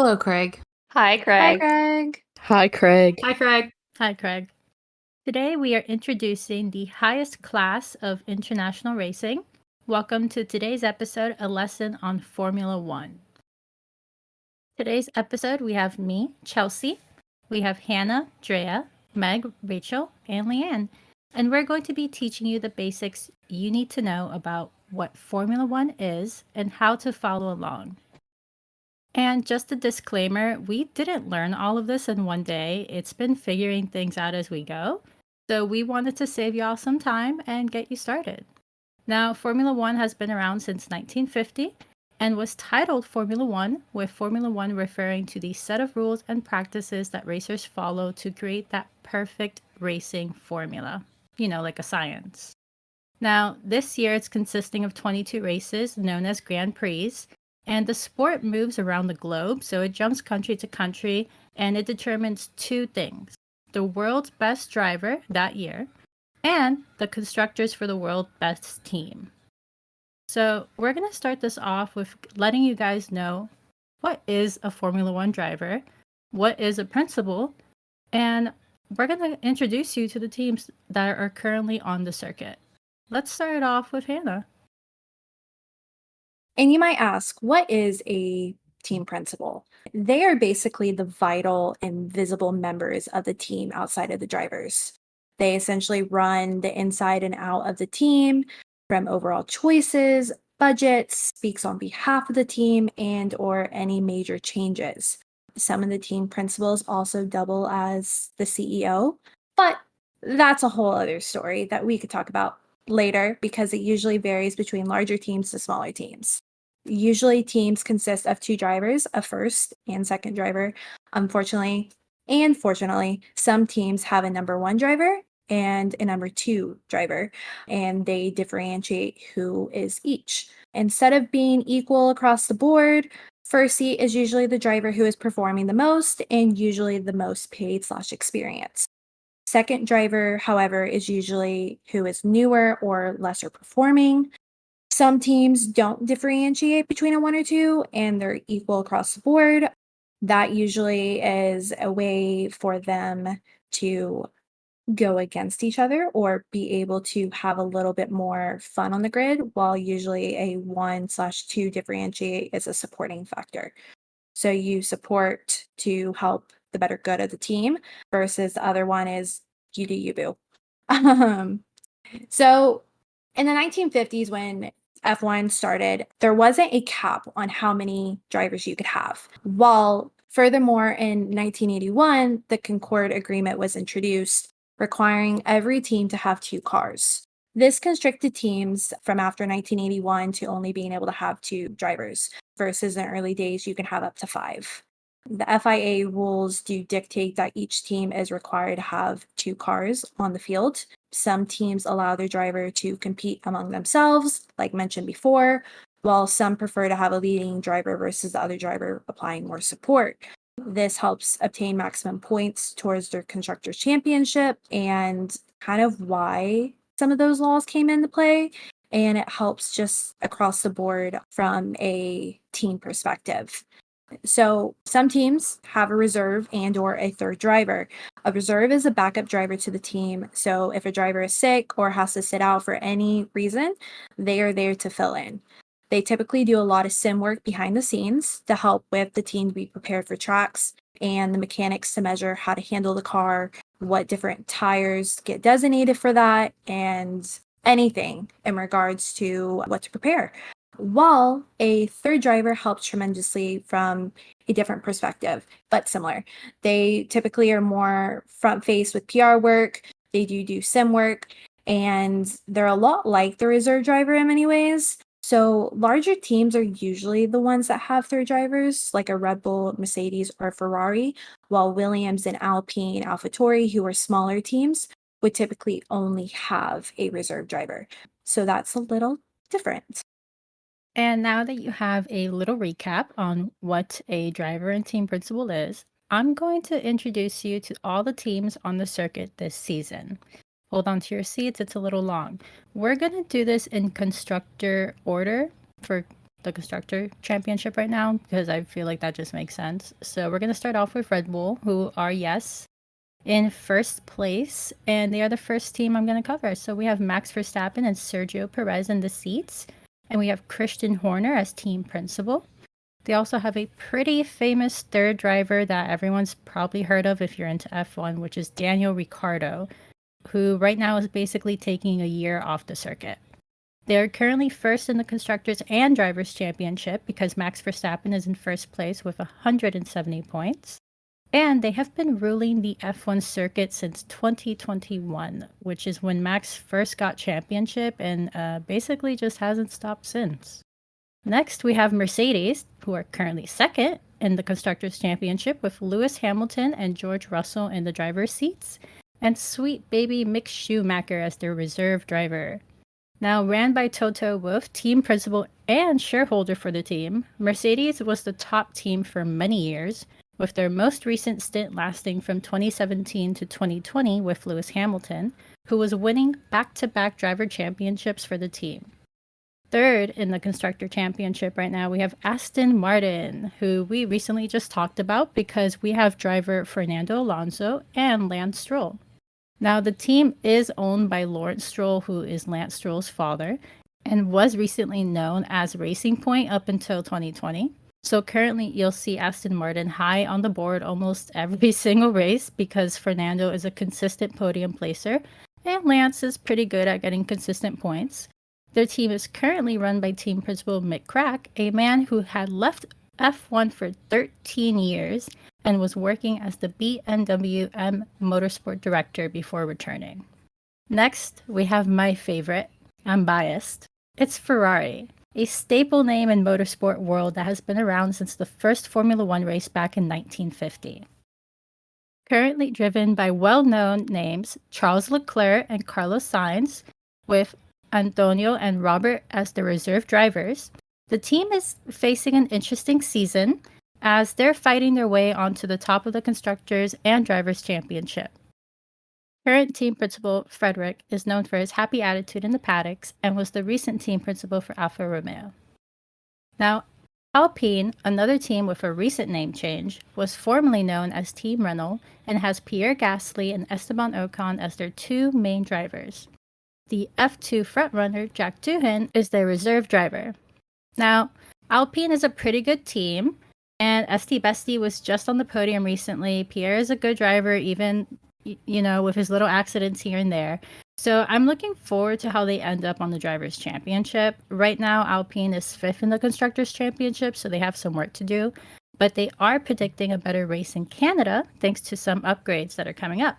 Hello, Craig. Hi, Hi, Craig. Greg. Hi, Craig. Hi, Craig. Hi, Craig. Today we are introducing the highest class of international racing. Welcome to today's episode, a lesson on Formula One. Today's episode, we have me, Chelsea. We have Hannah, Drea, Meg, Rachel, and Leanne. And we're going to be teaching you the basics you need to know about what Formula One is and how to follow along. And just a disclaimer, we didn't learn all of this in one day. It's been figuring things out as we go. So we wanted to save y'all some time and get you started. Now, Formula One has been around since 1950 and was titled Formula One, with Formula One referring to the set of rules and practices that racers follow to create that perfect racing formula, like a science. Now, this year it's consisting of 22 races known as Grand Prix, and the sport moves around the globe, so it jumps country to country, and it determines two things: the world's best driver that year, and the constructors for the world's best team. So we're going to start this off with letting you guys know what is a Formula One driver, what is a principal, and we're going to introduce you to the teams that are currently on the circuit. Let's start it off with Hanna. And you might ask, what is a team principal? They are basically the vital and visible members of the team outside of the drivers. They essentially run the inside and out of the team, from overall choices, budgets, speaks on behalf of the team, and or any major changes. Some of the team principals also double as the CEO, but that's a whole other story that we could talk about later because it usually varies between larger teams to smaller teams. Usually teams consist of two drivers, a first and second driver. Unfortunately and fortunately, some teams have a number one driver and a number two driver, and they differentiate who is each. Instead of being equal across the board, first seat is usually the driver who is performing the most and usually the most paid/experience. Second driver, however, is usually who is newer or lesser performing. Some teams don't differentiate between a one or two, and they're equal across the board. That usually is a way for them to go against each other or be able to have a little bit more fun on the grid, while usually a 1/2 differentiate is a supporting factor. So you support to help the better good of the team versus the other one is you do you boo. So in the 1950s, when F1 started, there wasn't a cap on how many drivers you could have. While furthermore, in 1981, the Concord Agreement was introduced, requiring every team to have two cars. This constricted teams from after 1981 to only being able to have two drivers, versus in early days, you can have up to five. The FIA rules do dictate that each team is required to have two cars on the field. Some teams allow their driver to compete among themselves, like mentioned before, while some prefer to have a leading driver versus the other driver applying more support. This helps obtain maximum points towards their Constructors' Championship, and kind of why some of those laws came into play. And it helps just across the board from a team perspective. So some teams have a reserve and or a third driver. A reserve is a backup driver to the team. So if a driver is sick or has to sit out for any reason, they are there to fill in. They typically do a lot of sim work behind the scenes to help with the team to be prepared for tracks and the mechanics to measure how to handle the car, what different tires get designated for that, and anything in regards to what to prepare. While a third driver helps tremendously from a different perspective, but similar. They typically are more front face with PR work. They do sim work, and they're a lot like the reserve driver in many ways. So larger teams are usually the ones that have third drivers, like a Red Bull, Mercedes, or Ferrari, while Williams and Alpine, AlphaTauri, who are smaller teams, would typically only have a reserve driver. So that's a little different. And now that you have a little recap on what a driver and team principal is, I'm going to introduce you to all the teams on the circuit this season. Hold on to your seats, it's a little long. We're going to do this in constructor order for the Constructor Championship right now because I feel like that just makes sense. So we're going to start off with Red Bull, who are, yes, in first place, and they are the first team I'm going to cover. So we have Max Verstappen and Sergio Perez in the seats, and we have Christian Horner as team principal. They also have a pretty famous third driver that everyone's probably heard of if you're into F1, which is Daniel Ricciardo, who right now is basically taking a year off the circuit. They are currently first in the Constructors and Drivers' Championship because Max Verstappen is in first place with 170 points. And they have been ruling the F1 circuit since 2021, which is when Max first got championship and basically just hasn't stopped since. Next, we have Mercedes, who are currently second in the Constructors' Championship with Lewis Hamilton and George Russell in the driver's seats, and sweet baby Mick Schumacher as their reserve driver. Now, ran by Toto Wolff, team principal and shareholder for the team, Mercedes was the top team for many years, with their most recent stint lasting from 2017 to 2020 with Lewis Hamilton, who was winning back-to-back driver championships for the team. Third in the Constructor Championship right now, we have Aston Martin, who we recently just talked about because we have driver Fernando Alonso and Lance Stroll. Now, the team is owned by Lawrence Stroll, who is Lance Stroll's father, and was recently known as Racing Point up until 2020. So currently, you'll see Aston Martin high on the board almost every single race because Fernando is a consistent podium placer, and Lance is pretty good at getting consistent points. Their team is currently run by team principal Mick Crack, a man who had left F1 for 13 years and was working as the BMW M Motorsport director before returning. Next, we have my favorite. I'm biased. It's Ferrari, a staple name in motorsport world that has been around since the first Formula One race back in 1950. Currently driven by well-known names Charles Leclerc and Carlos Sainz, with Antonio and Robert as the reserve drivers, the team is facing an interesting season as they're fighting their way onto the top of the Constructors and Drivers' Championship. Current team principal Frederick is known for his happy attitude in the paddocks and was the recent team principal for Alfa Romeo. Now, Alpine, another team with a recent name change, was formerly known as Team Renault and has Pierre Gasly and Esteban Ocon as their two main drivers. The F2 frontrunner Jack Doohan is their reserve driver. Now, Alpine is a pretty good team, and Esti Besti was just on the podium recently. Pierre is a good driver, even, with his little accidents here and there. So I'm looking forward to how they end up on the Drivers' Championship. Right now, Alpine is fifth in the Constructors' Championship, so they have some work to do. But they are predicting a better race in Canada, thanks to some upgrades that are coming up.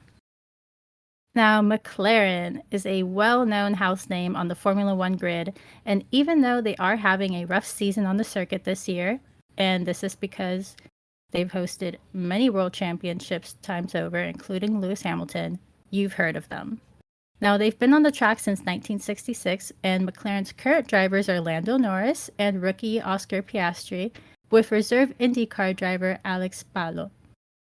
Now, McLaren is a well-known house name on the Formula One grid, and even though they are having a rough season on the circuit this year, and this is because they've hosted many world championships times over, including Lewis Hamilton, you've heard of them. Now, they've been on the track since 1966, and McLaren's current drivers are Lando Norris and rookie Oscar Piastri, with reserve IndyCar driver Alex Palou.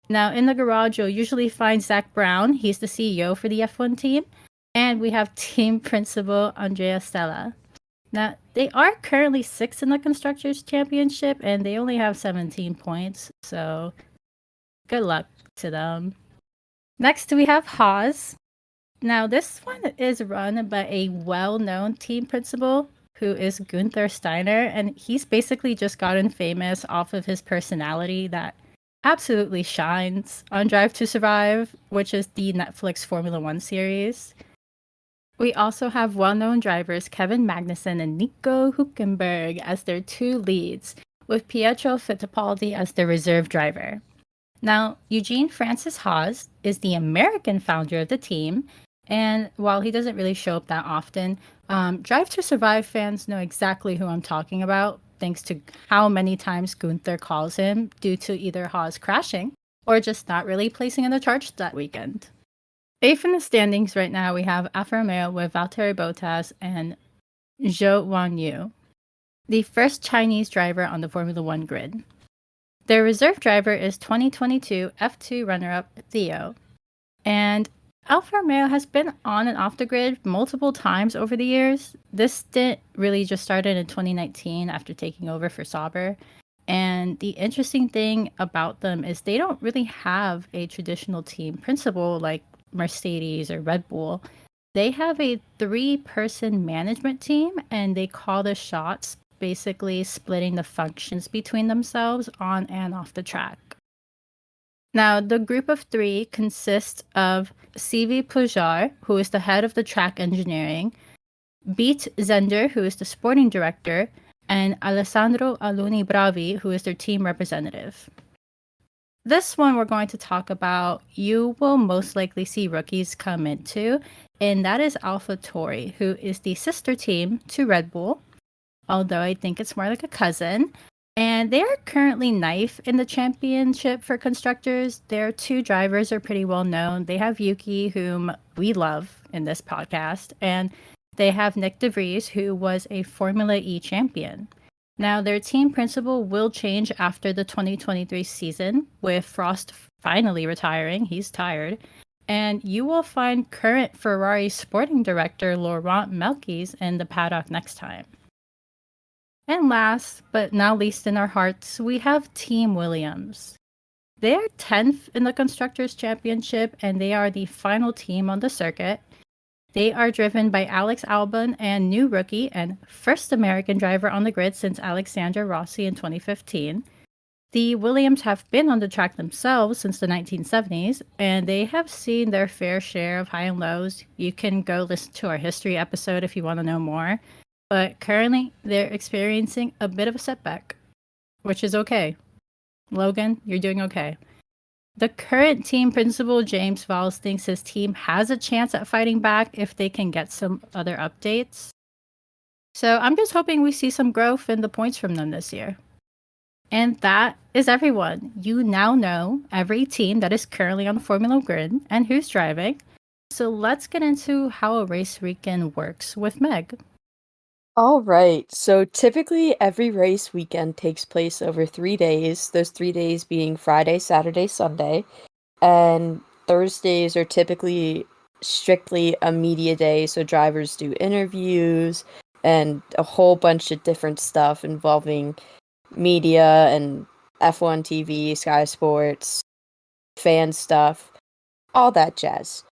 Now, in the garage, you'll usually find Zach Brown. He's the CEO for the F1 team. And we have team principal Andrea Stella. Now, they are currently sixth in the Constructors' Championship, and they only have 17 points. So, good luck to them. Next, we have Haas. Now, this one is run by a well-known team principal who is Gunther Steiner. And he's basically just gotten famous off of his personality that absolutely shines on Drive to Survive, which is the Netflix Formula One series. We also have well-known drivers Kevin Magnussen and Nico Hülkenberg as their two leads, with Pietro Fittipaldi as their reserve driver. Now, Eugene Francis Haas is the American founder of the team, and while he doesn't really show up that often, Drive to Survive fans know exactly who I'm talking about, thanks to how many times Gunther calls him due to either Haas crashing or just not really placing in the charge that weekend. Eighth in the standings right now, we have Alfa Romeo with Valtteri Bottas and Zhou Guanyu, the first Chinese driver on the Formula One grid. Their reserve driver is 2022 F2 runner-up Theo. And Alfa Romeo has been on and off the grid multiple times over the years. This stint really just started in 2019 after taking over for Sauber. And the interesting thing about them is they don't really have a traditional team principal like Mercedes or Red Bull. They have a 3-person management team and they call the shots, basically splitting the functions between themselves on and off the track. Now, the group of 3 consists of Sivi Pujar, who is the head of the track engineering, Beat Zender, who is the sporting director, and Alessandro Aluni Bravi, who is their team representative. This one we're going to talk about, you will most likely see rookies come into, and that is AlphaTauri, who is the sister team to Red Bull, although I think it's more like a cousin. And they are currently ninth in the championship for constructors. Their 2 drivers are pretty well known. They have Yuki, whom we love in this podcast, and they have Nick DeVries, who was a Formula E champion. Now, their team principal will change after the 2023 season, with Frost finally retiring. He's tired. And you will find current Ferrari sporting director Laurent Melkis in the paddock next time. And last, but not least in our hearts, we have Team Williams. They are 10th in the Constructors' Championship, and they are the final team on the circuit. They are driven by Alex Albon and new rookie and first American driver on the grid since Alexander Rossi in 2015. The Williams have been on the track themselves since the 1970s, and they have seen their fair share of high and lows. You can go listen to our history episode if you want to know more. But currently, they're experiencing a bit of a setback, which is okay. Logan, you're doing okay. The current team principal, James Valls, thinks his team has a chance at fighting back if they can get some other updates. So I'm just hoping we see some growth in the points from them this year. And that is everyone. You now know every team that is currently on the Formula grid and who's driving. So let's get into how a race weekend works with Meg. All right. So typically every race weekend takes place over 3 days, those 3 days being Friday, Saturday, Sunday. And Thursdays are typically strictly a media day, so drivers do interviews and a whole bunch of different stuff involving media and F1 TV, Sky Sports, fan stuff, all that jazz.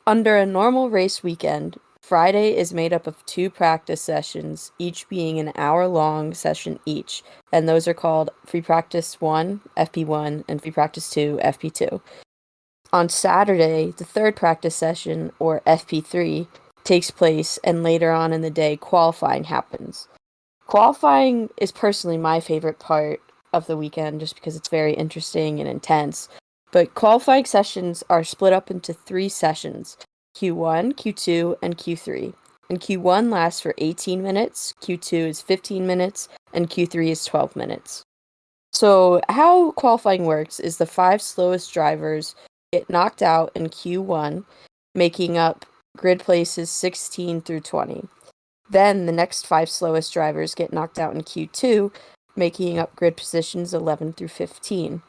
Under a normal race weekend, Friday is made up of 2 practice sessions, each being an hour-long session each, and those are called Free Practice 1, FP1, and Free Practice 2, FP2. On Saturday, the 3rd practice session, or FP3, takes place, and later on in the day, qualifying happens. Qualifying is personally my favorite part of the weekend, just because it's very interesting and intense, but qualifying sessions are split up into 3 sessions. Q1, Q2, and Q3. And Q1 lasts for 18 minutes, Q2 is 15 minutes, and Q3 is 12 minutes. So how qualifying works is the 5 slowest drivers get knocked out in Q1, making up grid places 16 through 20. Then the next 5 slowest drivers get knocked out in Q2, making up grid positions 11 through 15.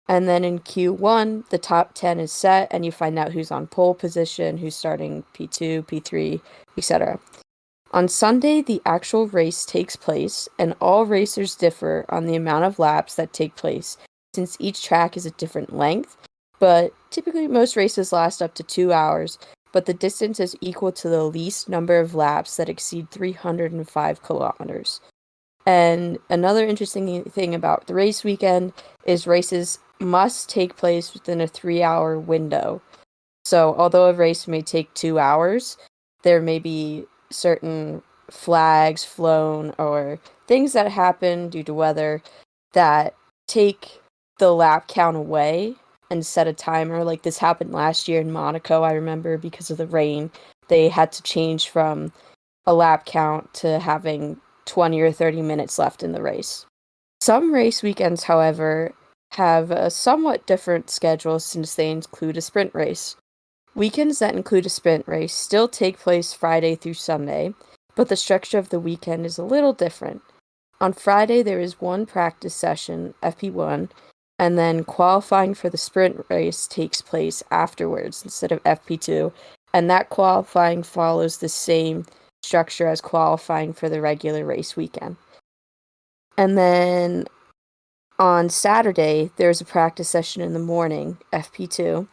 And then in Q1, the top 10 is set, and you find out who's on pole position, who's starting P2, P3, etc. On Sunday, the actual race takes place, and all racers differ on the amount of laps that take place, since each track is a different length, but typically most races last up to 2 hours, but the distance is equal to the least number of laps that exceed 305 kilometers. And another interesting thing about the race weekend is races must take place within a 3-hour window. So although a race may take 2 hours, there may be certain flags flown or things that happen due to weather that take the lap count away and set a timer. Like this happened last year in Monaco, I remember, because of the rain. They had to change from a lap count to having 20 or 30 minutes left in the race. Some race weekends, however, have a somewhat different schedule since they include a sprint race. Weekends that include a sprint race still take place Friday through Sunday, but the structure of the weekend is a little different. On Friday, there is 1 practice session, FP1, And then qualifying for the sprint race takes place afterwards instead of FP2. And that qualifying follows the same structure as qualifying for the regular race weekend. And then on Saturday, there's a practice session in the morning, FP2,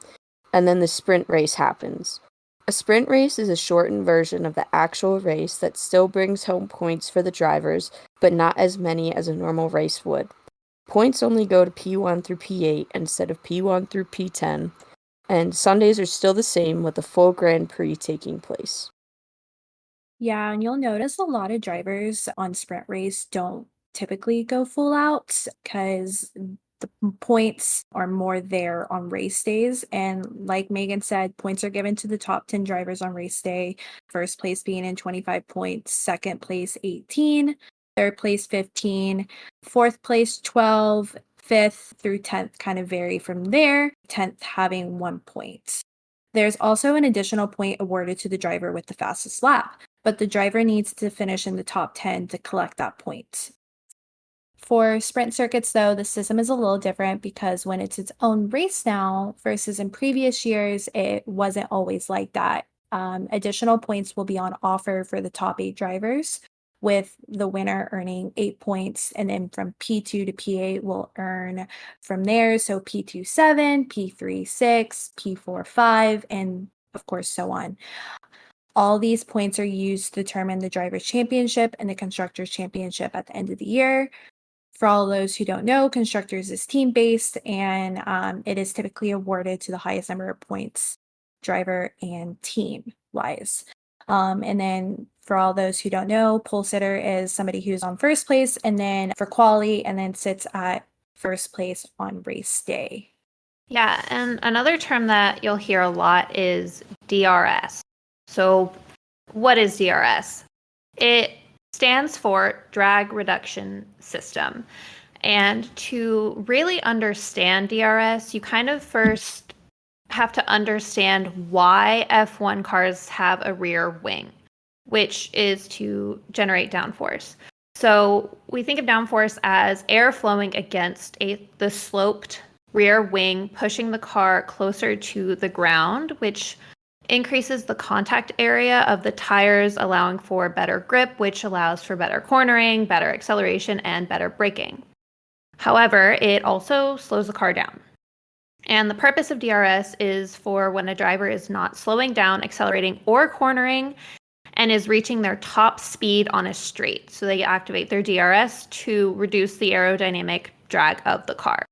and then the sprint race happens. A sprint race is a shortened version of the actual race that still brings home points for the drivers, but not as many as a normal race would. Points only go to P1 through P8 instead of P1 through P10, and Sundays are still the same with the full Grand Prix taking place. Yeah, and you'll notice a lot of drivers on sprint race don't typically go full out because the points are more there on race days. And like Megan said, points are given to the top 10 drivers on race day. First place being in 25 points, second place 18, third place 15, fourth place 12, fifth through 10th kind of vary from there, 10th having 1 point. There's also an additional point awarded to the driver with the fastest lap, but the driver needs to finish in the top 10 to collect that point. For sprint circuits, though, the system is a little different because when it's its own race now versus in previous years, it wasn't always like that. Additional points will be on offer for the top 8 drivers, with the winner earning 8 points, and then from P2 to P8 will earn from there. So P2 7, P3 6, P4 5, and of course so on. All these points are used to determine the driver's championship and the constructor's championship at the end of the year. For all those who don't know, constructors is team-based, and it is typically awarded to the highest number of points, driver and team-wise. And then for all those who don't know, pole sitter is somebody who's on first place, and then for quali, and then sits at first place on race day. Yeah, and another term that you'll hear a lot is DRS. So what is DRS? It stands for Drag Reduction System. And to really understand DRS, you kind of first have to understand why F1 cars have a rear wing, which is to generate downforce. So we think of downforce as air flowing against the sloped rear wing, pushing the car closer to the ground, which increases the contact area of the tires, allowing for better grip, which allows for better cornering, better acceleration, and better braking. However, it also slows the car down. And the purpose of DRS is for when a driver is not slowing down, accelerating, or cornering, and is reaching their top speed on a straight. So they activate their DRS to reduce the aerodynamic drag of the car.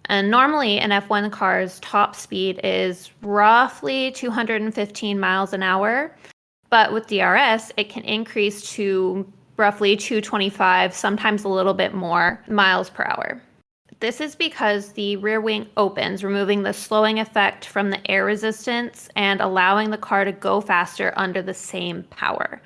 And normally an F1 car's top speed is roughly 215 miles an hour. But with DRS, it can increase to roughly 225, sometimes a little bit more miles per hour. This is because the rear wing opens, removing the slowing effect from the air resistance and allowing the car to go faster under the same power.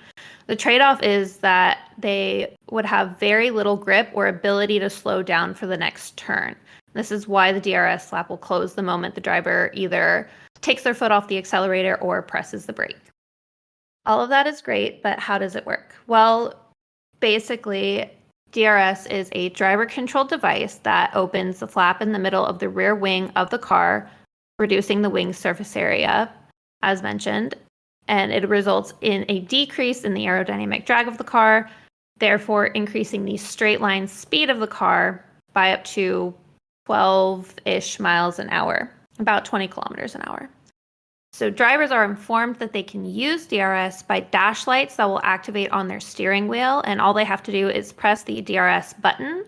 The trade-off is that they would have very little grip or ability to slow down for the next turn. This is why the DRS lap will close the moment the driver either takes their foot off the accelerator or presses the brake. All of that is great, but how does it work? Well, basically, DRS is a driver-controlled device that opens the flap in the middle of the rear wing of the car, reducing the wing surface area, as mentioned, and it results in a decrease in the aerodynamic drag of the car, therefore increasing the straight line speed of the car by up to 12-ish miles an hour, about 20 kilometers an hour. So drivers are informed that they can use DRS by dash lights that will activate on their steering wheel, and all they have to do is press the DRS button,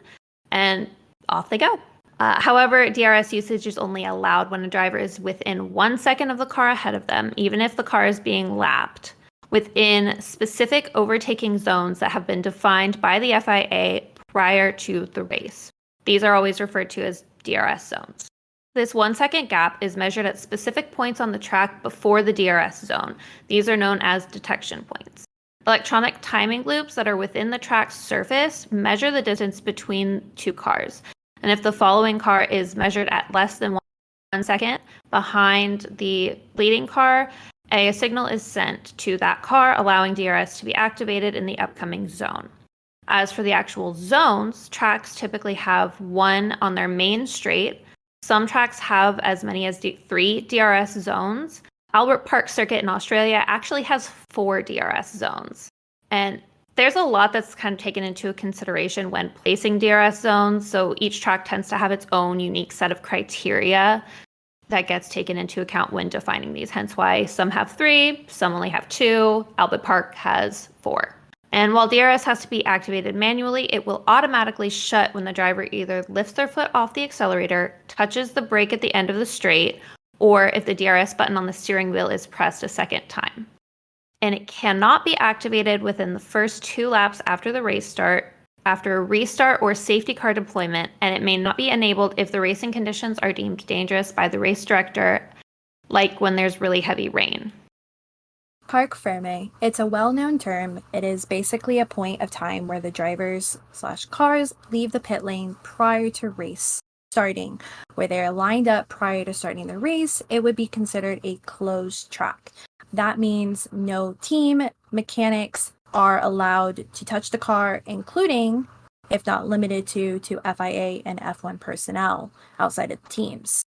and off they go. However, DRS usage is only allowed when a driver is within 1 second of the car ahead of them, even if the car is being lapped, within specific overtaking zones that have been defined by the FIA prior to the race. These are always referred to as DRS zones. This 1 second gap is measured at specific points on the track before the DRS zone. These are known as detection points. Electronic timing loops that are within the track's surface measure the distance between two cars. And if the following car is measured at less than 1 second behind the leading car, a signal is sent to that car, allowing DRS to be activated in the upcoming zone. As for the actual zones, tracks typically have one on their main straight. Some tracks have as many as three DRS zones. Albert Park Circuit in Australia actually has 4 DRS zones. And there's a lot that's kind of taken into consideration when placing DRS zones. So each track tends to have its own unique set of criteria that gets taken into account when defining these. Hence why some have 3, some only have 2. Albert Park has 4. And while DRS has to be activated manually, it will automatically shut when the driver either lifts their foot off the accelerator, touches the brake at the end of the straight, or if the DRS button on the steering wheel is pressed a second time. And it cannot be activated within the first 2 laps after the race start, after a restart or safety car deployment, and it may not be enabled if the racing conditions are deemed dangerous by the race director, like when there's really heavy rain. Parc fermé. It's a well-known term. It is basically a point of time where the drivers/cars leave the pit lane prior to race starting, where they are lined up prior to starting the race. It would be considered a closed track. That means no team mechanics are allowed to touch the car, including, if not limited to FIA and F1 personnel outside of the teams.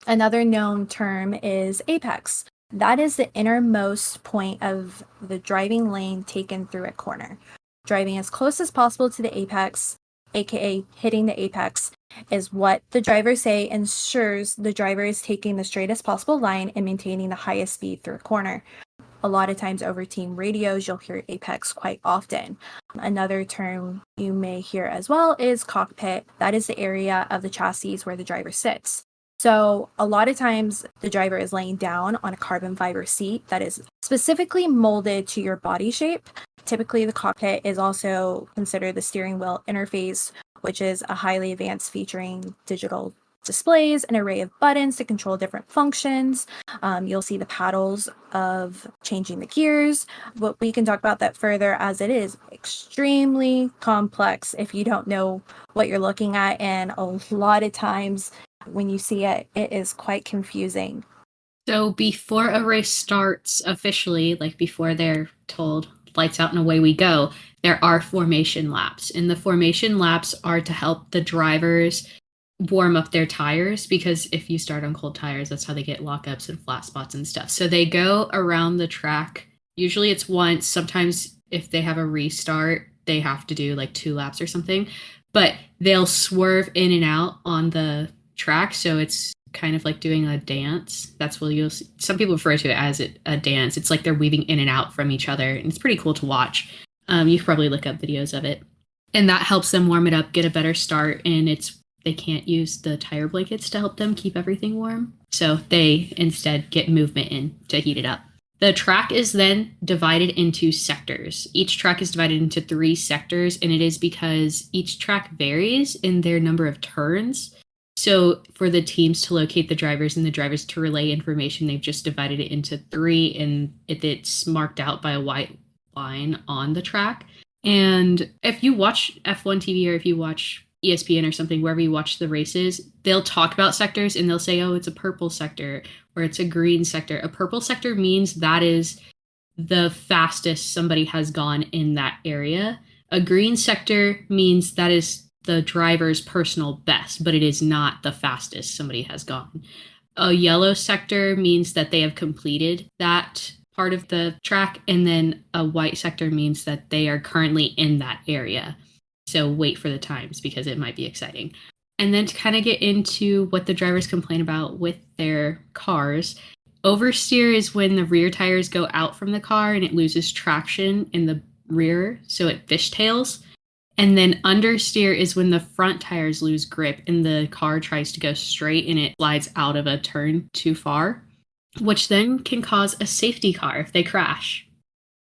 Another known term is apex. That is the innermost point of the driving lane taken through a corner. Driving as close as possible to the apex, aka hitting the apex, is what the drivers say ensures the driver is taking the straightest possible line and maintaining the highest speed through a corner. A lot of times over team radios, you'll hear apex quite often. Another term you may hear as well is cockpit. That is the area of the chassis where the driver sits. So a lot of times the driver is laying down on a carbon fiber seat that is specifically molded to your body shape. Typically, the cockpit is also considered the steering wheel interface, which is a highly advanced featuring digital displays, an array of buttons to control different functions. You'll see the paddles of changing the gears, but we can talk about that further as it is extremely complex if you don't know what you're looking at, and a lot of times when you see it, it is quite confusing. So before a race starts officially, like before they're told lights out and away we go, there are formation laps. And the formation laps are to help the drivers warm up their tires, because if you start on cold tires, that's how they get lockups and flat spots and stuff. So they go around the track. Usually it's once. Sometimes if they have a restart, they have to do like 2 laps or something. But they'll swerve in and out on the track, so it's kind of like doing a dance. That's what you'll see. Some people refer to it as a dance. It's like they're weaving in and out from each other, and it's pretty cool to watch. You can probably look up videos of it, and that helps them warm it up, get a better start. And they can't use the tire blankets to help them keep everything warm, so they instead get movement in to heat it up. The track is then divided into sectors. Each track is divided into 3 sectors, and it is because each track varies in their number of turns. So for the teams to locate the drivers and the drivers to relay information, they've just divided it into 3, and it's marked out by a white line on the track. And if you watch F1 TV or if you watch ESPN or something, wherever you watch the races, they'll talk about sectors and they'll say, oh, it's a purple sector or it's a green sector. A purple sector means that is the fastest somebody has gone in that area. A green sector means that is the driver's personal best, but it is not the fastest somebody has gone. A yellow sector means that they have completed that part of the track, and then a white sector means that they are currently in that area. So wait for the times because it might be exciting. And then to kind of get into what the drivers complain about with their cars, oversteer is when the rear tires go out from the car and it loses traction in the rear, so it fishtails. And then understeer is when the front tires lose grip and the car tries to go straight and it slides out of a turn too far, which then can cause a safety car if they crash.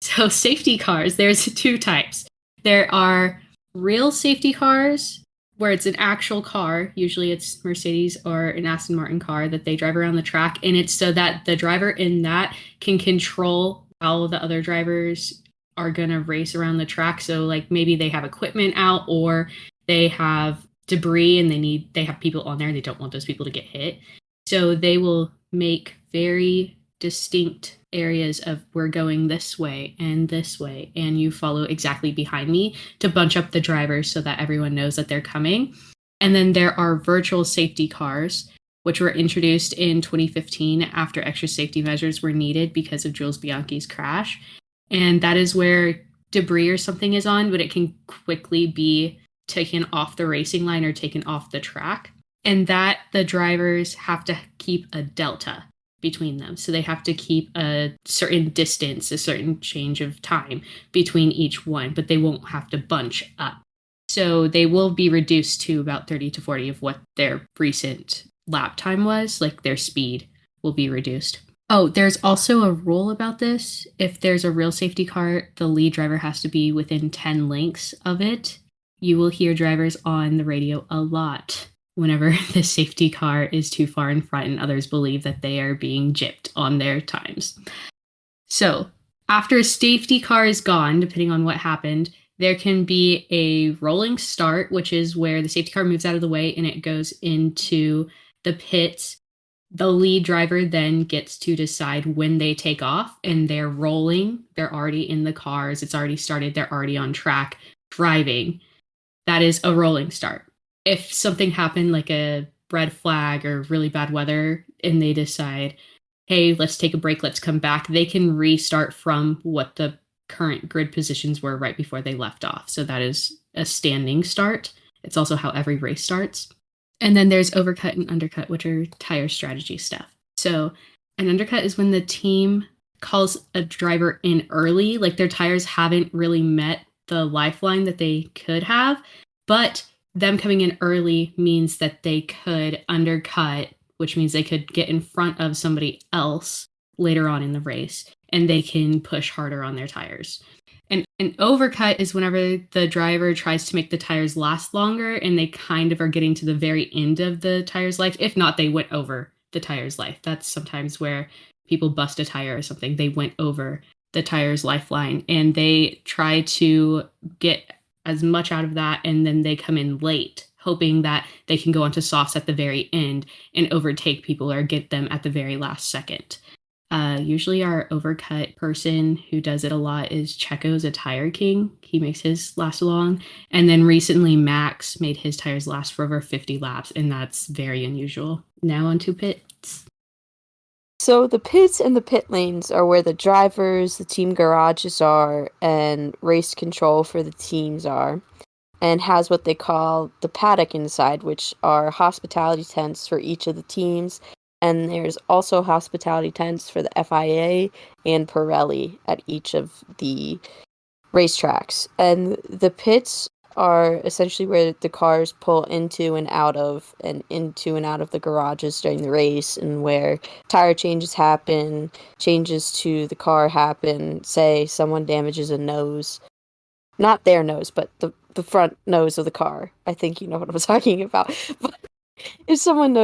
So safety cars, there's 2 types. There are real safety cars where it's an actual car. Usually it's Mercedes or an Aston Martin car that they drive around the track. And it's so that the driver in that can control how the other drivers are going to race around the track. So like maybe they have equipment out or they have debris and they have people on there. They don't want those people to get hit. So they will make very distinct areas of we're going this way, and you follow exactly behind me to bunch up the drivers so that everyone knows that they're coming. And then there are virtual safety cars, which were introduced in 2015 after extra safety measures were needed because of Jules Bianchi's crash. And that is where debris or something is on, but it can quickly be taken off the racing line or taken off the track. And that the drivers have to keep a delta between them. So they have to keep a certain distance, a certain change of time between each one, but they won't have to bunch up. So they will be reduced to about 30 to 40 of what their recent lap time was, like their speed will be reduced. Oh, there's also a rule about this. If there's a real safety car, the lead driver has to be within 10 lengths of it. You will hear drivers on the radio a lot whenever the safety car is too far in front and others believe that they are being gypped on their times. So, after a safety car is gone, depending on what happened, there can be a rolling start, which is where the safety car moves out of the way and it goes into the pits. The lead driver then gets to decide when they take off, and they're rolling. They're already in the cars. It's already started. They're already on track driving. That is a rolling start. If something happened like a red flag or really bad weather and they decide, hey, let's take a break, let's come back, they can restart from what the current grid positions were right before they left off. So that is a standing start. It's also how every race starts. And then there's overcut and undercut, which are tire strategy stuff. So an undercut is when the team calls a driver in early, like their tires haven't really met the lifeline that they could have, but them coming in early means that they could undercut, which means they could get in front of somebody else later on in the race, and they can push harder on their tires. And an overcut is whenever the driver tries to make the tires last longer and they kind of are getting to the very end of the tire's life. If not, they went over the tire's life. That's sometimes where people bust a tire or something. They went over the tire's lifeline and they try to get as much out of that, and then they come in late, hoping that they can go onto softs at the very end and overtake people or get them at the very last second. Usually our overcut person who does it a lot is Checo's a tire king. He makes his last long. And then recently Max made his tires last for over 50 laps, and that's very unusual. Now on to pits. So the pits and the pit lanes are where the drivers, the team garages are, and race control for the teams are, and has what they call the paddock inside, which are hospitality tents for each of the teams. And there's also hospitality tents for the FIA and Pirelli at each of the racetracks. And the pits are essentially where the cars pull into and out of the garages during the race, and where tire changes happen, changes to the car happen. Say someone damages a nose. Not their nose, but the front nose of the car. I think you know what I'm talking about. But if someone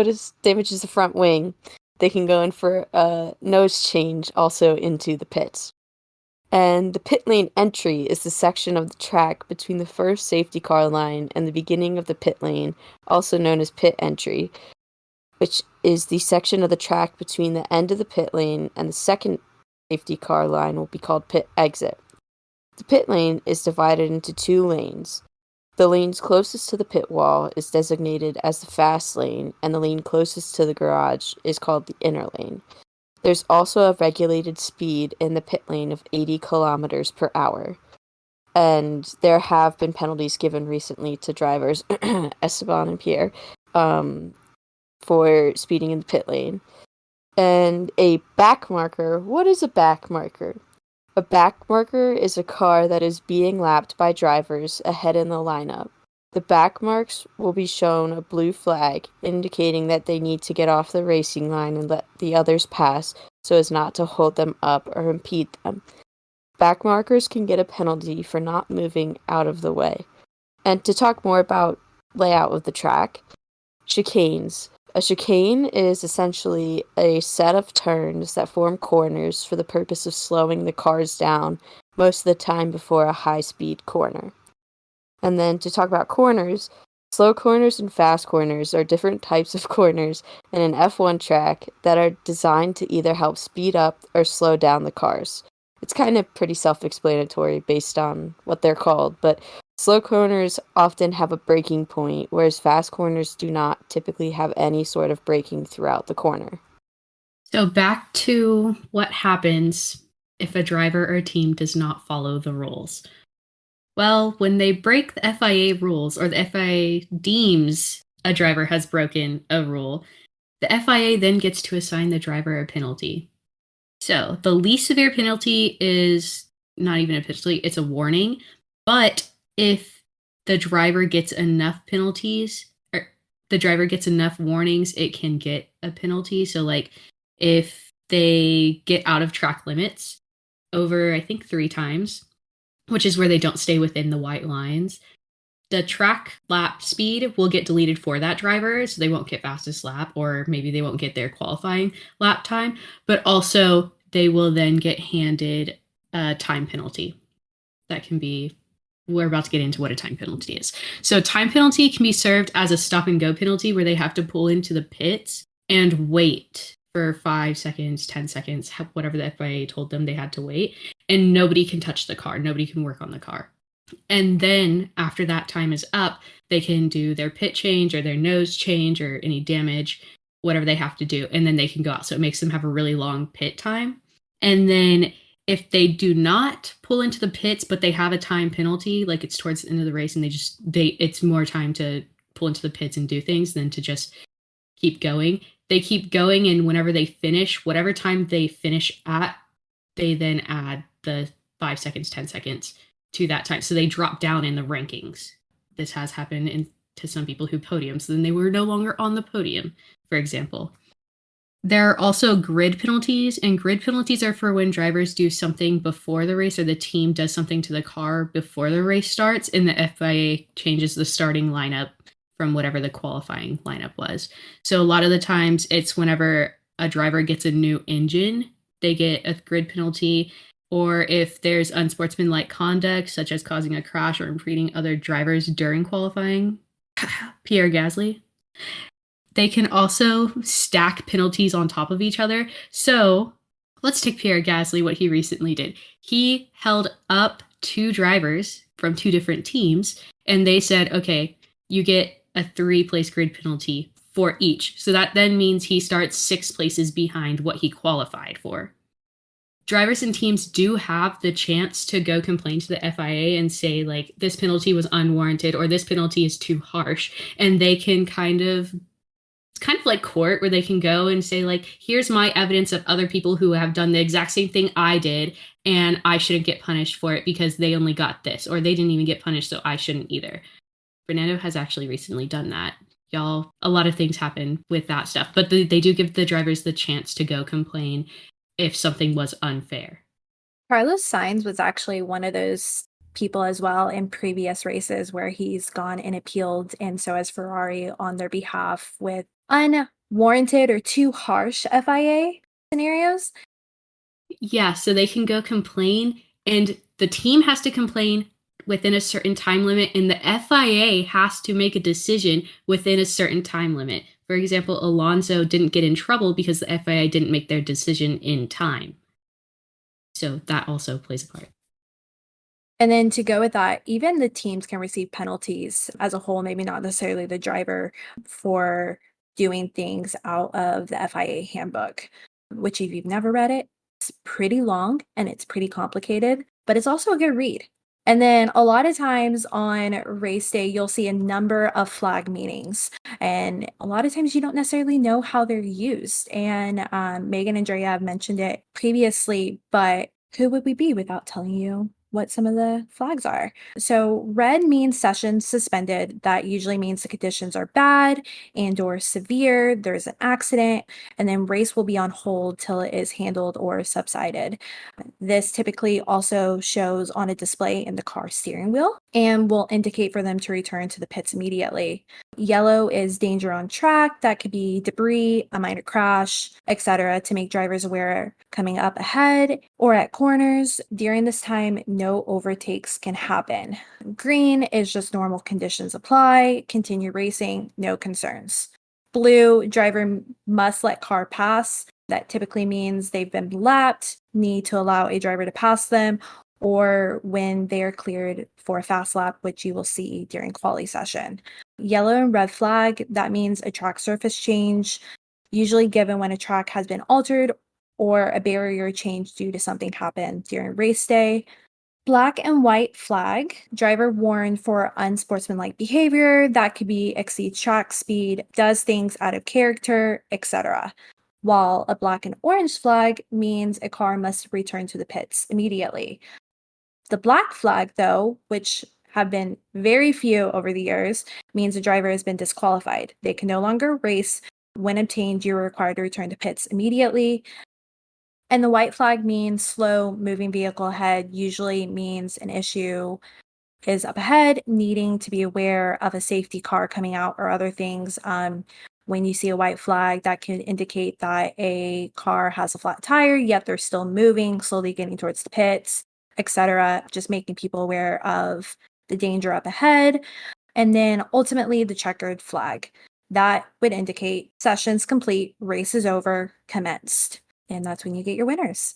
damages the front wing, they can go in for a nose change also into the pits. And the pit lane entry is the section of the track between the first safety car line and the beginning of the pit lane, also known as pit entry, which is the section of the track between the end of the pit lane and the second safety car line will be called pit exit. The pit lane is divided into two lanes. The lanes closest to the pit wall is designated as the fast lane, and the lane closest to the garage is called the inner lane. There's also a regulated speed in the pit lane of 80 kilometers per hour. And there have been penalties given recently to drivers, Esteban and Pierre, for speeding in the pit lane. And a back marker. What is a back marker? A back marker is a car that is being lapped by drivers ahead in the lineup. The back marks will be shown a blue flag, indicating that they need to get off the racing line and let the others pass so as not to hold them up or impede them. Back markers can get a penalty for not moving out of the way. And to talk more about layout of the track, chicanes. A chicane is essentially a set of turns that form corners for the purpose of slowing the cars down most of the time before a high-speed corner. And then to talk about corners, Slow corners and fast corners are different types of corners in an F1 track that are designed to either help speed up or slow down the cars. It's kind of pretty self-explanatory based on what they're called, but slow corners often have a braking point, whereas fast corners do not typically have any sort of braking throughout the corner. So back to what happens if a driver or team does not follow the rules. Well, when they break the FIA rules or the FIA deems a driver has broken a rule, the FIA then gets to assign the driver a penalty. So the least severe penalty is not even a penalty, it's a warning. But if the driver gets enough penalties, or the driver gets enough warnings, it can get a penalty. So like if they get out of track limits over, I think 3 times, which is where they don't stay within the white lines, the track lap speed will get deleted for that driver, so they won't get fastest lap, or maybe they won't get their qualifying lap time, but also they will then get handed a time penalty. That can be, we're about to get into what a time penalty is. So time penalty can be served as a stop and go penalty where they have to pull into the pits and wait for 5 seconds, 10 seconds, whatever the FIA told them they had to wait, and nobody can touch the car, nobody can work on the car. And then after that time is up, they can do their pit change or their nose change or any damage, whatever they have to do, and then they can go out. So it makes them have a really long pit time. And then if they do not pull into the pits, but they have a time penalty, like it's towards the end of the race and it's more time to pull into the pits and do things than to just keep going. They keep going, and whenever they finish, whatever time they finish at, they then add the 5 seconds, 10 seconds to that time. So they drop down in the rankings. This has happened to some people who podium, so then they were no longer on the podium, for example. There are also grid penalties, and grid penalties are for when drivers do something before the race or the team does something to the car before the race starts, and the FIA changes the starting lineup from whatever the qualifying lineup was. So a lot of the times it's whenever a driver gets a new engine, they get a grid penalty, or if there's unsportsmanlike conduct, such as causing a crash or impeding other drivers during qualifying. Pierre Gasly. They can also stack penalties on top of each other. So let's take Pierre Gasly, what he recently did. He held up 2 drivers from 2 different teams, and they said, okay, you get a 3-place grid penalty for each. So that then means he starts 6 places behind what he qualified for. Drivers and teams do have the chance to go complain to the FIA and say, like, this penalty was unwarranted or this penalty is too harsh. And they can it's kind of like court, where they can go and say, like, here's my evidence of other people who have done the exact same thing I did, and I shouldn't get punished for it because they only got this, or they didn't even get punished, so I shouldn't either. Fernando has actually recently done that. Y'all, a lot of things happen with that stuff, but they do give the drivers the chance to go complain if something was unfair. Carlos Sainz was actually one of those people as well in previous races where he's gone and appealed, and so has Ferrari on their behalf with unwarranted or too harsh FIA scenarios. Yeah, so they can go complain, and the team has to complain within a certain time limit, and the FIA has to make a decision within a certain time limit. For example, Alonso didn't get in trouble because the FIA didn't make their decision in time. So that also plays a part. And then to go with that, even the teams can receive penalties as a whole, maybe not necessarily the driver, for doing things out of the FIA handbook, which if you've never read it, it's pretty long and it's pretty complicated, but it's also a good read. And then a lot of times on race day, you'll see a number of flag meetings. And a lot of times you don't necessarily know how they're used. And Meghan and Drea have mentioned it previously, but who would we be without telling you what some of the flags are? So red means session suspended. That usually means the conditions are bad and or severe, there's an accident, and then race will be on hold till it is handled or subsided. This typically also shows on a display in the car steering wheel and will indicate for them to return to the pits immediately. Yellow is danger on track. That could be debris, a minor crash, etc., to make drivers aware coming up ahead or at corners. During this time, no no overtakes can happen. Green is just normal conditions apply, continue racing, no concerns. Blue, driver must let car pass. That typically means they've been lapped, need to allow a driver to pass them, or when they are cleared for a fast lap, which you will see during quali session. Yellow and red flag, that means a track surface change, usually given when a track has been altered or a barrier change due to something happened during race day. Black and white flag, driver warned for unsportsmanlike behavior that could be exceeds track speed, does things out of character, etc. While a black and orange flag means a car must return to the pits immediately. The black flag, though, which have been very few over the years, means a driver has been disqualified. They can no longer race. When obtained, you're required to return to pits immediately. And the white flag means slow moving vehicle ahead, usually means an issue is up ahead, needing to be aware of a safety car coming out or other things. When you see a white flag, that can indicate that a car has a flat tire, yet they're still moving, slowly getting towards the pits, etc. Just making people aware of the danger up ahead. And then ultimately the checkered flag. That would indicate sessions complete, race is over, commenced. And that's when you get your winners.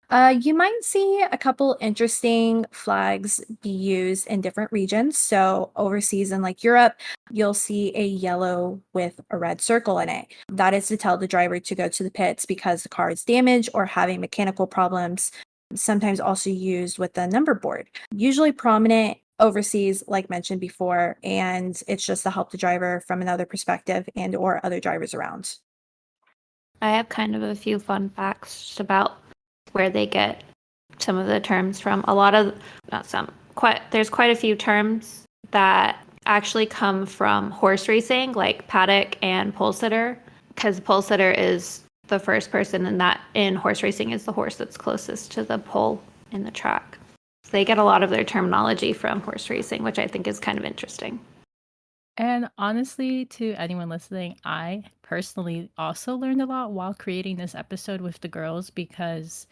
You might see a couple interesting flags be used in different regions. So overseas in like Europe, you'll see a yellow with a red circle in it. That is to tell the driver to go to the pits because the car is damaged or having mechanical problems. Sometimes also used with the number board. Usually prominent overseas, like mentioned before, and it's just to help the driver from another perspective and or other drivers around. I have kind of a few fun facts just about where they get some of the terms from. There's quite a few terms that actually come from horse racing, like paddock and pole sitter, because pole sitter is the first person in horse racing is the horse that's closest to the pole in the track. So they get a lot of their terminology from horse racing, which I think is kind of interesting. And honestly, to anyone listening, I personally also learned a lot while creating this episode with the girls because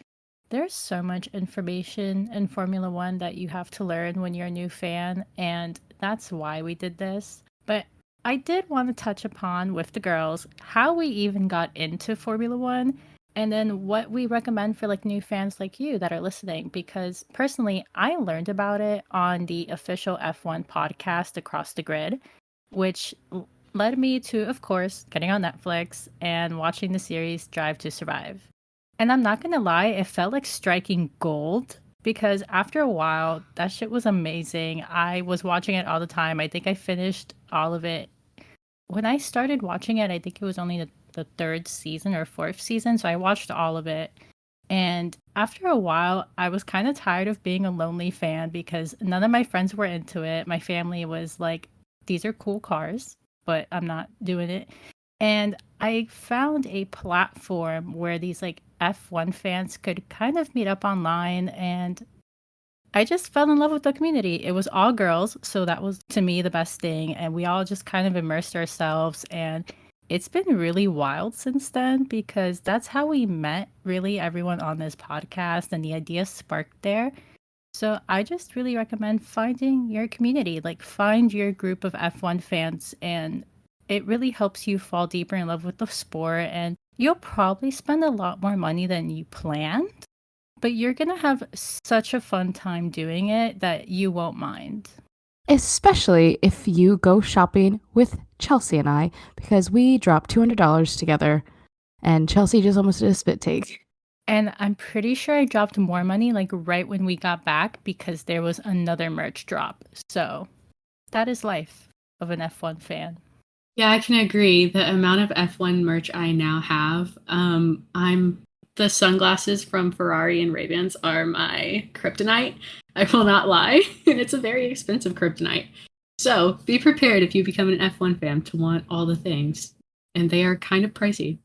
there's so much information in Formula One that you have to learn when you're a new fan, and that's why we did this. But I did want to touch upon with the girls how we even got into Formula One and then what we recommend for like new fans like you that are listening, because personally, I learned about it on the official F1 podcast Across the Grid, which led me to, of course, getting on Netflix and watching the series Drive to Survive. And I'm not going to lie, it felt like striking gold because after a while, that shit was amazing. I was watching it all the time. I think I finished all of it. When I started watching it, I think it was only the third season or fourth season. So I watched all of it. And after a while, I was kind of tired of being a lonely fan because none of my friends were into it. My family was like, these are cool cars, but I'm not doing it. And I found a platform where these like F1 fans could kind of meet up online, and I just fell in love with the community. It was all girls, so that was to me the best thing, and we all just kind of immersed ourselves, and it's been really wild since then because that's how we met really everyone on this podcast and the idea sparked there. So I just really recommend finding your community, like find your group of F1 fans, and it really helps you fall deeper in love with the sport, and you'll probably spend a lot more money than you planned, but you're going to have such a fun time doing it that you won't mind. Especially if you go shopping with Chelsea and I, because we dropped $200 together, and Chelsea just almost did a spit take. And I'm pretty sure I dropped more money like right when we got back because there was another merch drop. So that is life of an F1 fan. Yeah, I can agree. The amount of F1 merch I now have, the sunglasses from Ferrari and Ray-Bans are my kryptonite. I will not lie. And it's a very expensive kryptonite. So be prepared if you become an F1 fan to want all the things. And they are kind of pricey.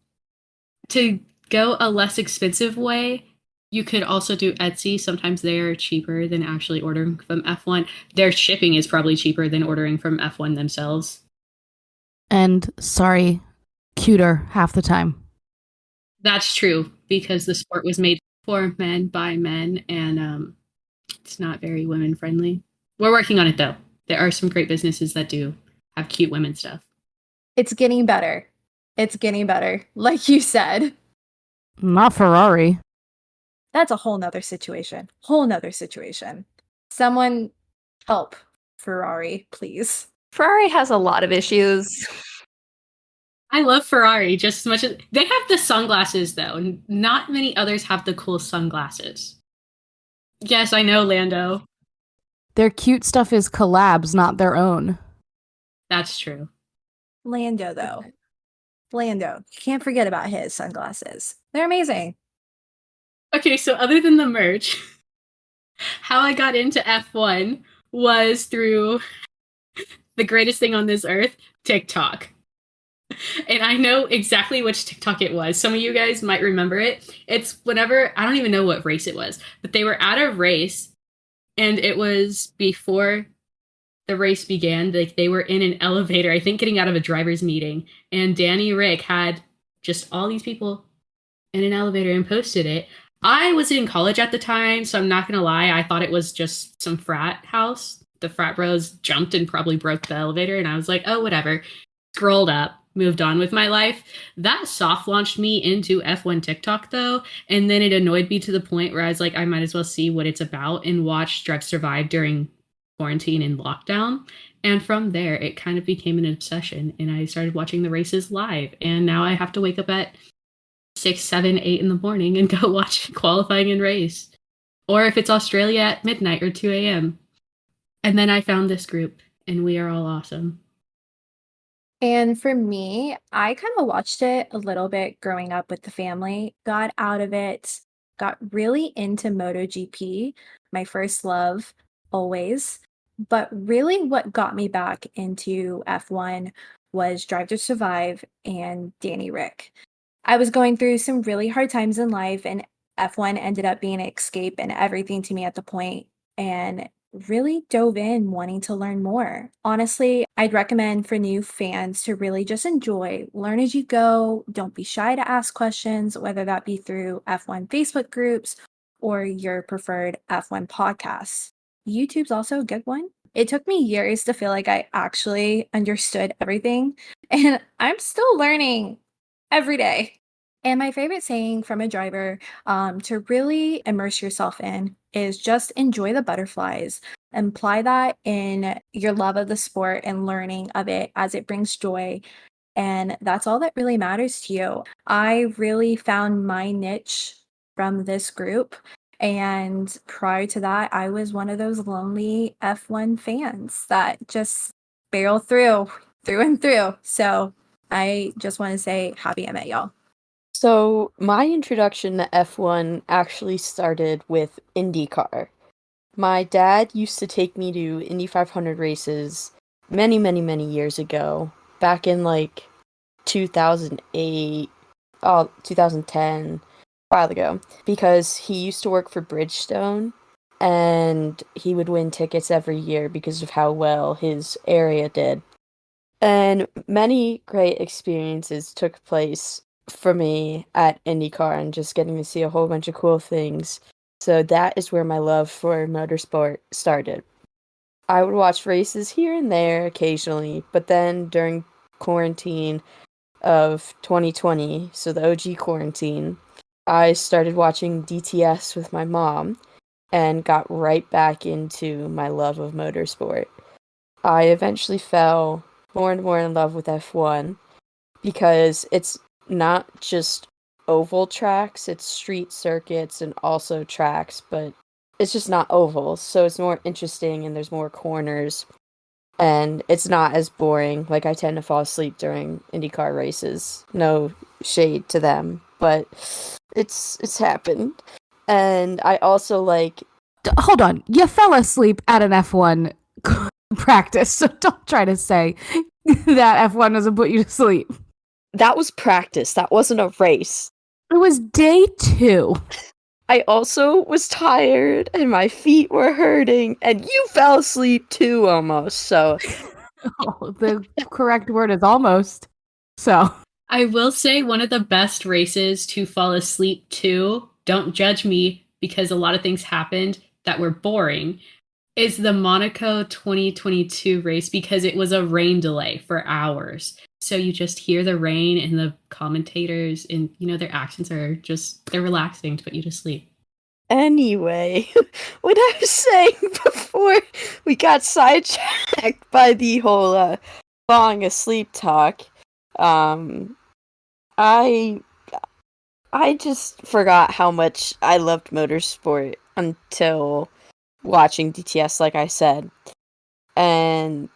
To go a less expensive way, you could also do Etsy. Sometimes they're cheaper than actually ordering from F1. Their shipping is probably cheaper than ordering from F1 themselves. And sorry, cuter half the time. That's true, because the sport was made for men by men, and It's not very women friendly. We're working on it though. There are some great businesses that do have cute women stuff. It's getting better. It's getting better. Like you said. Not Ferrari. That's a whole nother situation. Whole nother situation. Someone help Ferrari, please. Ferrari has a lot of issues. I love Ferrari just as much as they have the sunglasses though. Not many others have the cool sunglasses. Yes, I know, Lando. Their cute stuff is collabs, not their own. That's true. Lando, though. Lando. You can't forget about his sunglasses. They're amazing. Okay, so other than the merch, how I got into F1 was through the greatest thing on this earth, TikTok. And I know exactly which TikTok it was. Some of you guys might remember it. It's whenever, I don't even know what race it was, but they were at a race and it was before the race began. Like they were in an elevator, I think getting out of a driver's meeting, and Danny Rick had just all these people in an elevator and posted it. I was in college at the time, so I'm not gonna lie, I thought it was just some frat house. The frat bros jumped and probably broke the elevator, and I was like, oh, whatever. Scrolled up, moved on with my life. That soft launched me into F1 TikTok though, and then it annoyed me to the point where I was like, I might as well see what it's about and watch Drive to Survive during quarantine and lockdown. And from there, it kind of became an obsession, and I started watching the races live. And now I have to wake up at 6, 7, 8 in the morning and go watch qualifying and race. Or if it's Australia at midnight or 2 a.m. And then I found this group, and we are all awesome. And for me, I kind of watched it a little bit growing up with the family, got out of it, got really into MotoGP, my first love, always. But really, what got me back into F1 was Drive to Survive and Danny Rick. I was going through some really hard times in life, and F1 ended up being an escape and everything to me at the point, and really dove in wanting to learn more. Honestly, I'd recommend for new fans to really just enjoy, learn as you go. Don't be shy to ask questions, whether that be through F1 Facebook groups or your preferred F1 podcasts. YouTube's also a good one. It took me years to feel like I actually understood everything, and I'm still learning every day. And my favorite saying from a driver to really immerse yourself in is just enjoy the butterflies. Imply that in your love of the sport and learning of it as it brings joy. And that's all that really matters to you. I really found my niche from this group. And prior to that, I was one of those lonely F1 fans that just barrel through and through. So I just want to say happy I met y'all. So, my introduction to F1 actually started with IndyCar. My dad used to take me to Indy 500 races many, many, many years ago, back in like 2008, 2010, a while ago, because he used to work for Bridgestone and he would win tickets every year because of how well his area did. And many great experiences took place for me at IndyCar and just getting to see a whole bunch of cool things. So that is where my love for motorsport started. I would watch races here and there occasionally, but then during quarantine of 2020, so the OG quarantine, I started watching DTS with my mom and got right back into my love of motorsport. I eventually fell more and more in love with F1 because it's not just oval tracks, it's street circuits and also tracks, but it's just not ovals, so it's more interesting and there's more corners and it's not as boring. Like I tend to fall asleep during IndyCar races. No shade to them, but it's happened. And I also like Hold on, you fell asleep at an F1 practice, so don't try to say that F1 doesn't put you to sleep. that was practice. That wasn't a race. It was day 2. I also was tired and my feet were hurting and you fell asleep too almost. So The correct word is almost. So I will say one of the best races to fall asleep to, don't judge me because a lot of things happened, that were boring is the Monaco 2022 race because it was a rain delay for hours. So you just hear the rain and the commentators and their accents are just they're relaxing to put you to sleep. Anyway, what I was saying before we got sidetracked by the whole falling asleep talk, um, I just forgot how much I loved motorsport until watching DTS, like I said. And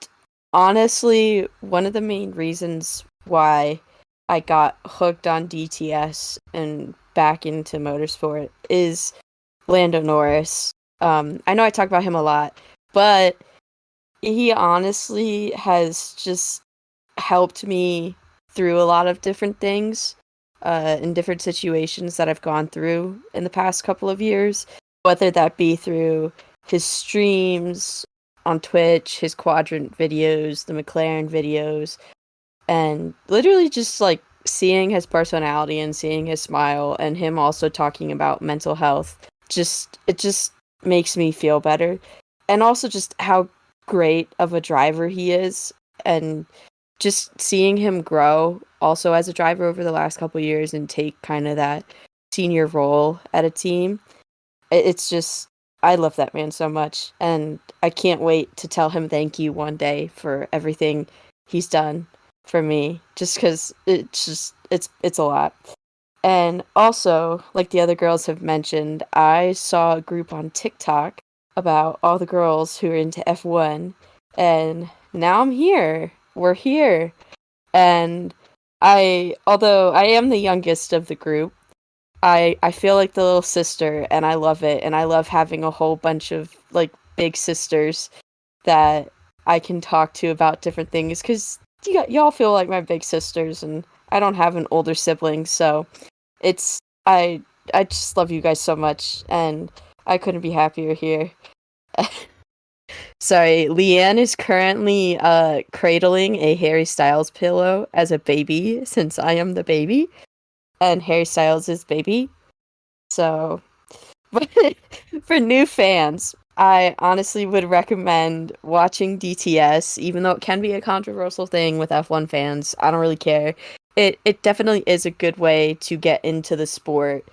honestly, one of the main reasons why I got hooked on DTS and back into motorsport is Lando Norris. I know I talk about him a lot, but he honestly has just helped me through a lot of different things in different situations that I've gone through in the past couple of years, whether that be through his streams on Twitch, his quadrant videos, the McLaren videos, and literally just like seeing his personality and seeing his smile and him also talking about mental health. It just makes me feel better. And also just how great of a driver he is, and just seeing him grow also as a driver over the last couple years and take kind of that senior role at a team. It's just, I love that man so much, and I can't wait to tell him thank you one day for everything he's done for me, just because it's a lot. And also, like the other girls have mentioned, I saw a group on TikTok about all the girls who are into F1, and now I'm here. We're here. And although I am the youngest of the group, I feel like the little sister, and I love it. And I love having a whole bunch of like big sisters that I can talk to about different things, because y'all feel like my big sisters, and I don't have an older sibling, so it's I just love you guys so much, and I couldn't be happier here. Sorry, Leanne is currently cradling a Harry Styles pillow as a baby, since I am the baby and Harry Styles is baby. So, but for new fans, I honestly would recommend watching DTS, even though it can be a controversial thing with F1 fans. I don't really care. It definitely is a good way to get into the sport,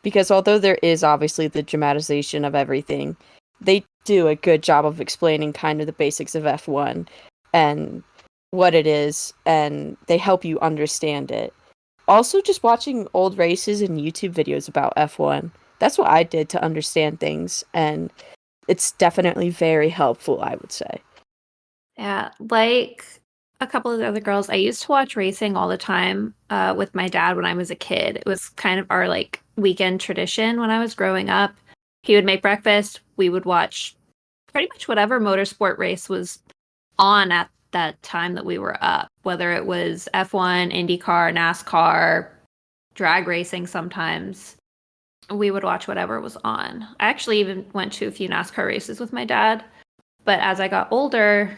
because although there is obviously the dramatization of everything, they do a good job of explaining kind of the basics of F1 and what it is, and they help you understand it. Also, just watching old races and YouTube videos about F1. That's what I did to understand things, and it's definitely very helpful, I would say. Yeah, like a couple of the other girls, I used to watch racing all the time with my dad when I was a kid. It was kind of our like weekend tradition when I was growing up. He would make breakfast. We would watch pretty much whatever motorsport race was on at that time that we were up, whether it was F1, IndyCar, NASCAR, drag racing sometimes. We would watch whatever was on. I actually even went to a few NASCAR races with my dad. But as I got older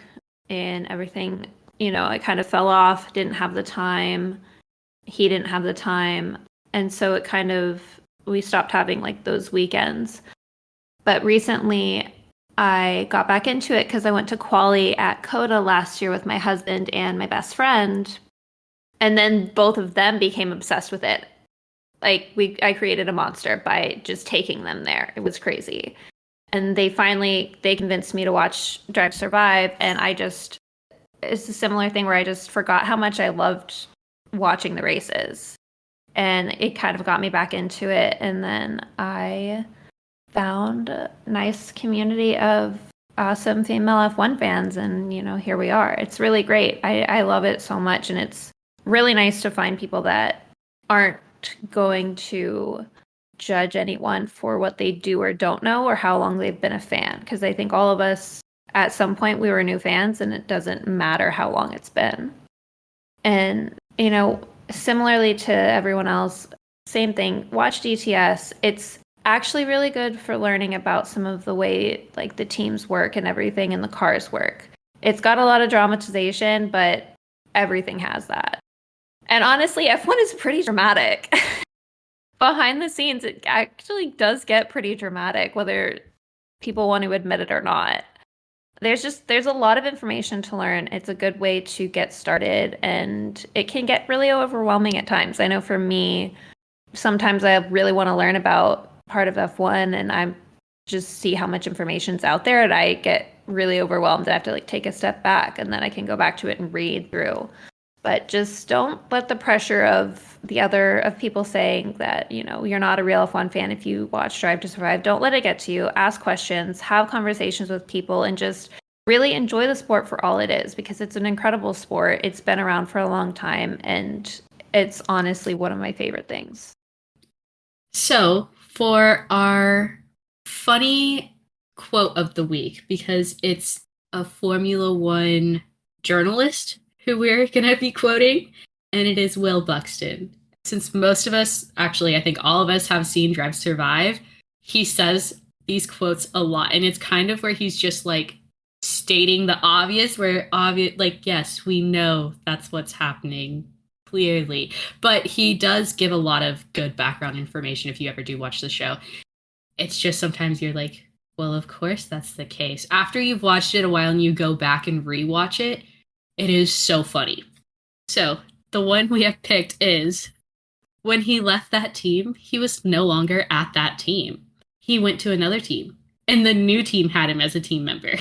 and everything, I kind of fell off, didn't have the time. He didn't have the time. And so we stopped having like those weekends. But recently I got back into it because I went to quali at Coda last year with my husband and my best friend. And then both of them became obsessed with it. Like I created a monster by just taking them there. It was crazy. And they convinced me to watch Drive to Survive, and it's a similar thing where I just forgot how much I loved watching the races. And it kind of got me back into it, and then I found a nice community of awesome female F1 fans, and here we are. It's really great. I love it so much, and it's really nice to find people that aren't going to judge anyone for what they do or don't know or how long they've been a fan, because I think all of us at some point we were new fans, and it doesn't matter how long it's been. And similarly to everyone else, same thing, watch DTS. It's actually really good for learning about some of the way like the teams work and everything and the cars work. It's got a lot of dramatization, but everything has that. And honestly, F1 is pretty dramatic. Behind the scenes, it actually does get pretty dramatic, whether people want to admit it or not. There's a lot of information to learn. It's a good way to get started, and it can get really overwhelming at times. I know for me, sometimes I really want to learn about part of F1 and I'm just see how much information's out there, and I get really overwhelmed. I have to like take a step back, and then I can go back to it and read through. But just don't let the pressure of people saying that, you're not a real F1 fan if you watch Drive to Survive. Don't let it get to you. Ask questions, have conversations with people, and just really enjoy the sport for all it is, because it's an incredible sport. It's been around for a long time, and it's honestly one of my favorite things. So, for our funny quote of the week, because it's a Formula One journalist who we're going to be quoting, and it is Will Buxton. Since most of us, actually, I think all of us have seen Drive to Survive, he says these quotes a lot, and it's kind of where he's just like stating the obvious, yes, we know that's what's happening, clearly. But he does give a lot of good background information if you ever do watch the show. It's just sometimes you're like, well, of course that's the case. After you've watched it a while and you go back and rewatch it, it is so funny. So, the one we have picked is, when he left that team, he was no longer at that team. He went to another team, and the new team had him as a team member.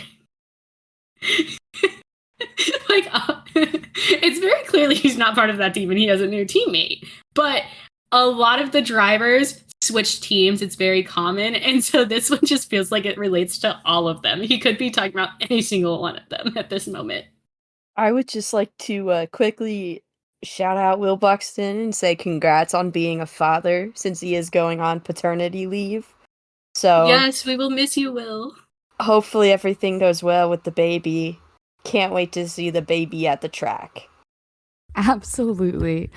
It's very clearly he's not part of that team and he has a new teammate. But a lot of the drivers switch teams. It's very common. And so this one just feels like it relates to all of them. He could be talking about any single one of them at this moment. I would just like to quickly shout out Will Buxton and say congrats on being a father, since he is going on paternity leave. So yes, we will miss you, Will. Hopefully everything goes well with the baby. Can't wait to see the baby at the track. Absolutely.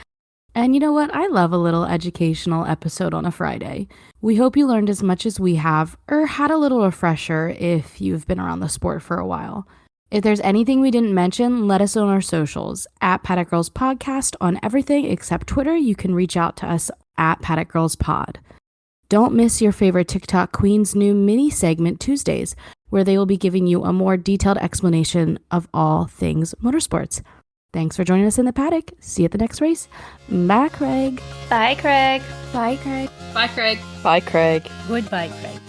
And you know what? I love a little educational episode on a Friday. We hope you learned as much as we have, or had a little refresher if you've been around the sport for a while. If there's anything we didn't mention, let us know on our socials. At Paddock Girls Podcast on everything except Twitter. You can reach out to us at Paddock Girls Pod. Don't miss your favorite TikTok queen's new mini segment Tuesdays, where they will be giving you a more detailed explanation of all things motorsports. Thanks for joining us in the paddock. See you at the next race. Bye, Craig. Bye, Craig. Bye, Craig. Bye, Craig. Bye, Craig. Goodbye, Craig.